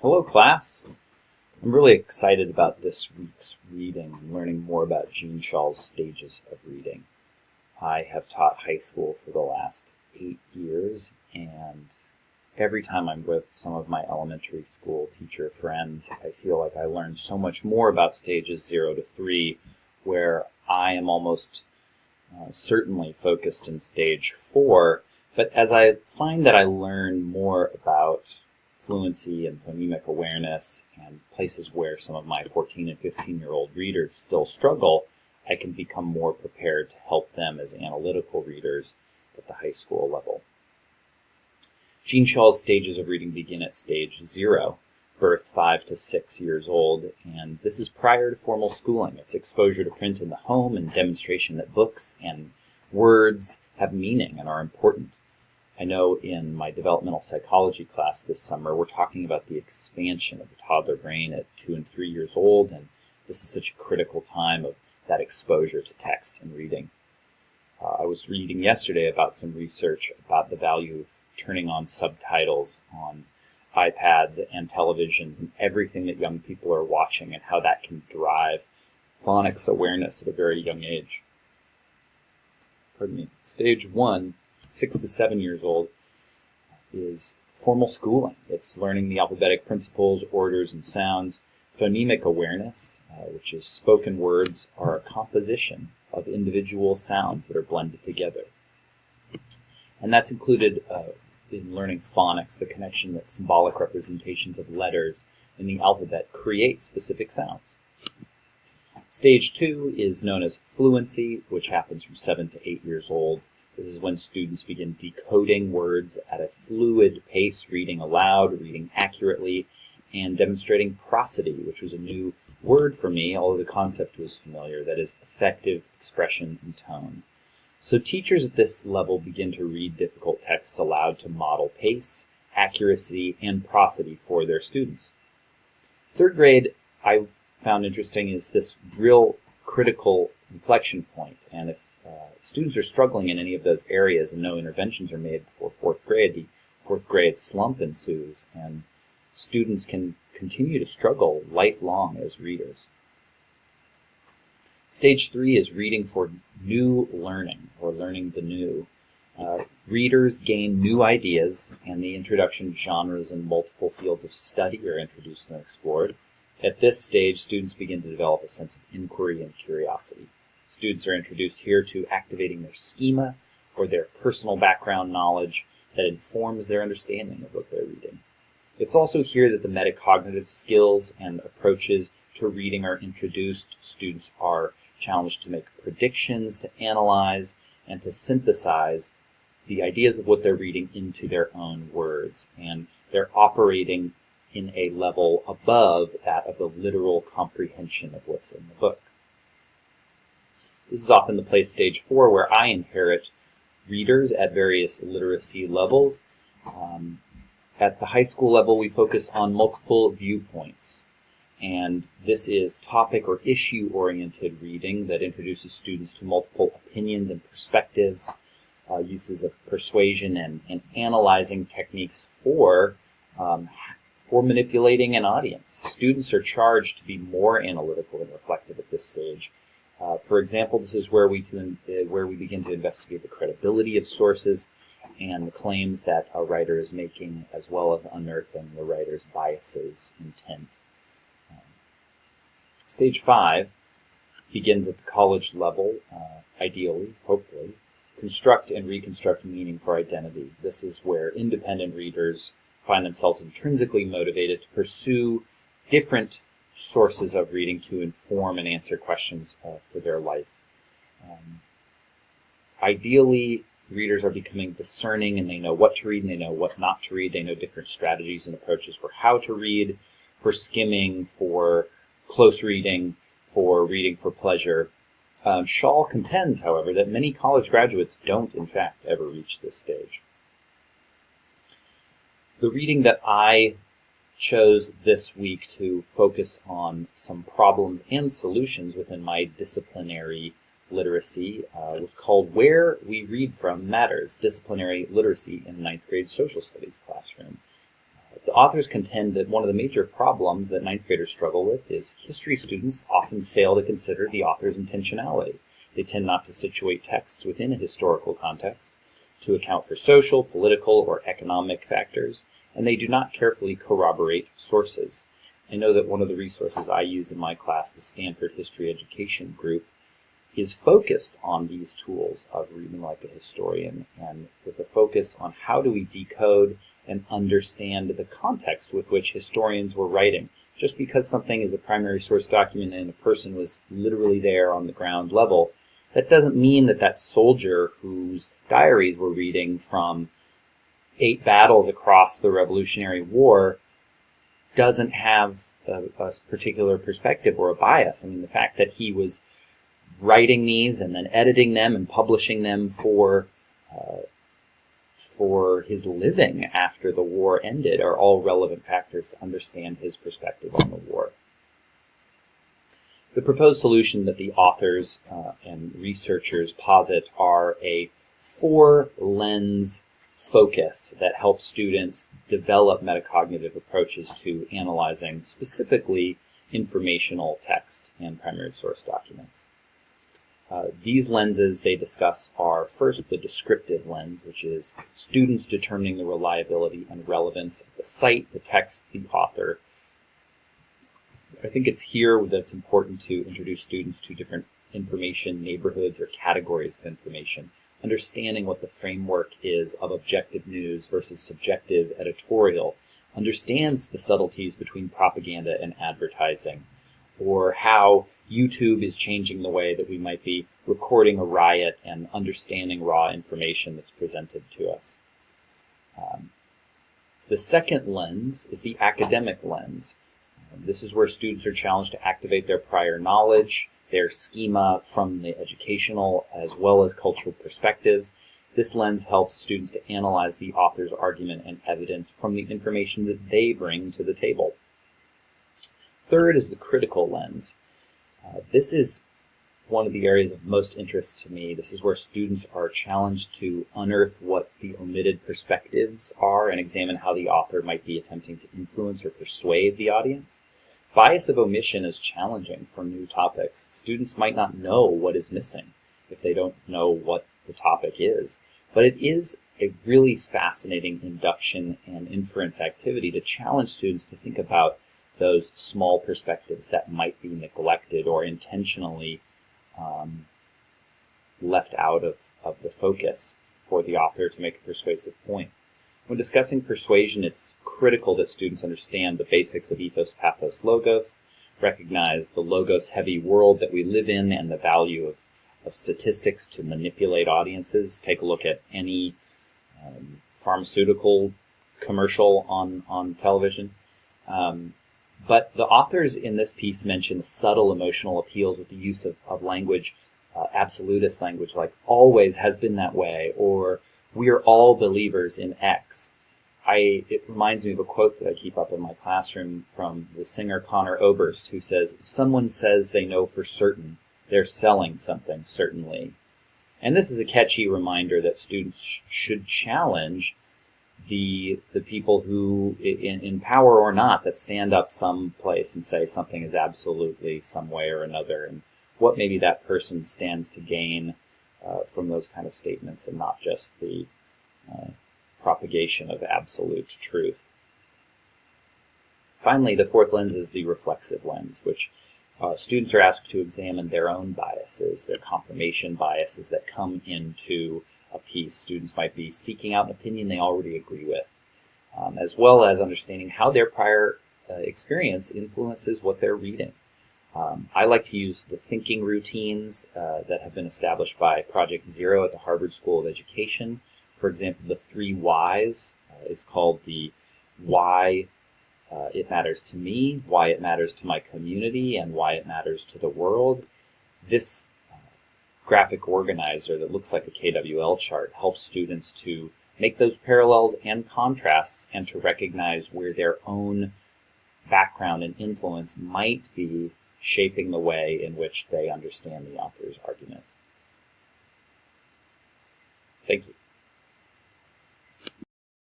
Hello, class. I'm really excited about this week's reading and learning more about Jeanne Chall's stages of reading. I have taught high school for the last 8 years, and every time I'm with some of my elementary school teacher friends, I feel like I learn so much more about stages 0 to 3, where I am almost certainly focused in stage 4. But as I find that I learn more about fluency and phonemic awareness and places where some of my 14 and 15-year-old readers still struggle, I can become more prepared to help them as analytical readers at the high school level. Jeanne Chall's stages of reading begin at stage 0, birth 5 to 6 years old, and this is prior to formal schooling. It's exposure to print in the home and demonstration that books and words have meaning and are important. I know in my developmental psychology class this summer, we're talking about the expansion of the toddler brain at 2 and 3 years old, and this is such a critical time of that exposure to text and reading. I was reading yesterday about some research about the value of turning on subtitles on iPads and televisions and everything that young people are watching and how that can drive phonics awareness at a very young age. Stage 1, 6 to 7 years old, is formal schooling. It's learning the alphabetic principles, orders, and sounds. Phonemic awareness, which is spoken words, are a composition of individual sounds that are blended together. And that's included in learning phonics, the connection that symbolic representations of letters in the alphabet create specific sounds. Stage 2 is known as fluency, which happens from 7 to 8 years old. This is when students begin decoding words at a fluid pace, reading aloud, reading accurately, and demonstrating prosody, which was a new word for me, although the concept was familiar, that is effective expression and tone. So teachers at this level begin to read difficult texts aloud to model pace, accuracy, and prosody for their students. Third grade, I found interesting, is this real critical inflection point, and if students are struggling in any of those areas and no interventions are made before fourth grade, the fourth grade slump ensues, and students can continue to struggle lifelong as readers. Stage 3 is reading for new learning, or learning the new. Readers gain new ideas, and the introduction of genres and multiple fields of study are introduced and explored. At this stage, students begin to develop a sense of inquiry and curiosity. Students are introduced here to activating their schema or their personal background knowledge that informs their understanding of what they're reading. It's also here that the metacognitive skills and approaches to reading are introduced. Students are challenged to make predictions, to analyze, and to synthesize the ideas of what they're reading into their own words. And they're operating in a level above that of the literal comprehension of what's in the book. This is often the place, stage 4, where I inherit readers at various literacy levels. At the high school level, we focus on multiple viewpoints. And this is topic or issue-oriented reading that introduces students to multiple opinions and perspectives, uses of persuasion and analyzing techniques for manipulating an audience. Students are charged to be more analytical and reflective at this stage. For example, this is where we begin to investigate the credibility of sources and the claims that a writer is making, as well as unearthing the writer's biases, intent. Stage 5 begins at the college level, ideally, hopefully, construct and reconstruct meaning for identity. This is where independent readers find themselves intrinsically motivated to pursue different sources of reading to inform and answer questions for their life. Ideally, readers are becoming discerning, and they know what to read and they know what not to read. They know different strategies and approaches for how to read, for skimming, for close reading, for reading for pleasure. Chall contends, however, that many college graduates don't, in fact, ever reach this stage. The reading that I chose this week to focus on some problems and solutions within my disciplinary literacy was called Where We Read From Matters, Disciplinary Literacy in 9th Grade Social Studies Classroom. The authors contend that one of the major problems that ninth graders struggle with is history students often fail to consider the author's intentionality. They tend not to situate texts within a historical context, to account for social, political, or economic factors, and they do not carefully corroborate sources. I know that one of the resources I use in my class, the Stanford History Education Group, is focused on these tools of reading like a historian, and with a focus on how do we decode and understand the context with which historians were writing. Just because something is a primary source document and a person was literally there on the ground level, that doesn't mean that that soldier whose diaries we're reading from 8 battles across the Revolutionary War doesn't have a particular perspective or a bias. I mean, the fact that he was writing these and then editing them and publishing them for his living after the war ended are all relevant factors to understand his perspective on the war. The proposed solution that the authors and researchers posit are a 4-lens focus that helps students develop metacognitive approaches to analyzing specifically informational text and primary source documents. These lenses they discuss are first the descriptive lens, which is students determining the reliability and relevance of the site, the text, the author. I think it's here that's important to introduce students to different information neighborhoods or categories of information, understanding what the framework is of objective news versus subjective editorial, understands the subtleties between propaganda and advertising, or how YouTube is changing the way that we might be recording a riot and understanding raw information that's presented to us. The second lens is the academic lens. This is where students are challenged to activate their prior knowledge, their schema from the educational as well as cultural perspectives. This lens helps students to analyze the author's argument and evidence from the information that they bring to the table. Third is the critical lens. This is one of the areas of most interest to me. This is where students are challenged to unearth what the omitted perspectives are and examine how the author might be attempting to influence or persuade the audience. Bias of omission is challenging for new topics. Students might not know what is missing if they don't know what the topic is, but it is a really fascinating induction and inference activity to challenge students to think about those small perspectives that might be neglected or intentionally left out of the focus for the author to make a persuasive point. When discussing persuasion, it's critical that students understand the basics of ethos, pathos, logos, recognize the logos-heavy world that we live in and the value of statistics to manipulate audiences. Take a look at any pharmaceutical commercial on television. But the authors in this piece mention subtle emotional appeals with the use of language, absolutist language, like always has been that way, or we are all believers in X. It reminds me of a quote that I keep up in my classroom from the singer Conor Oberst, who says, if someone says they know for certain, they're selling something, certainly. And this is a catchy reminder that students should challenge the people who, in power or not, that stand up someplace and say something is absolutely some way or another, and what maybe that person stands to gain from those kind of statements, and not just the propagation of absolute truth. Finally, the fourth lens is the reflexive lens, which students are asked to examine their own biases, their confirmation biases that come into a piece. Students might be seeking out an opinion they already agree with, as well as understanding how their prior experience influences what they're reading. I like to use the thinking routines that have been established by Project Zero at the Harvard School of Education. For example, the 3 whys is called the why it matters to me, why it matters to my community, and why it matters to the world. This graphic organizer that looks like a KWL chart helps students to make those parallels and contrasts and to recognize where their own background and influence might be shaping the way in which they understand the author's argument. Thank you.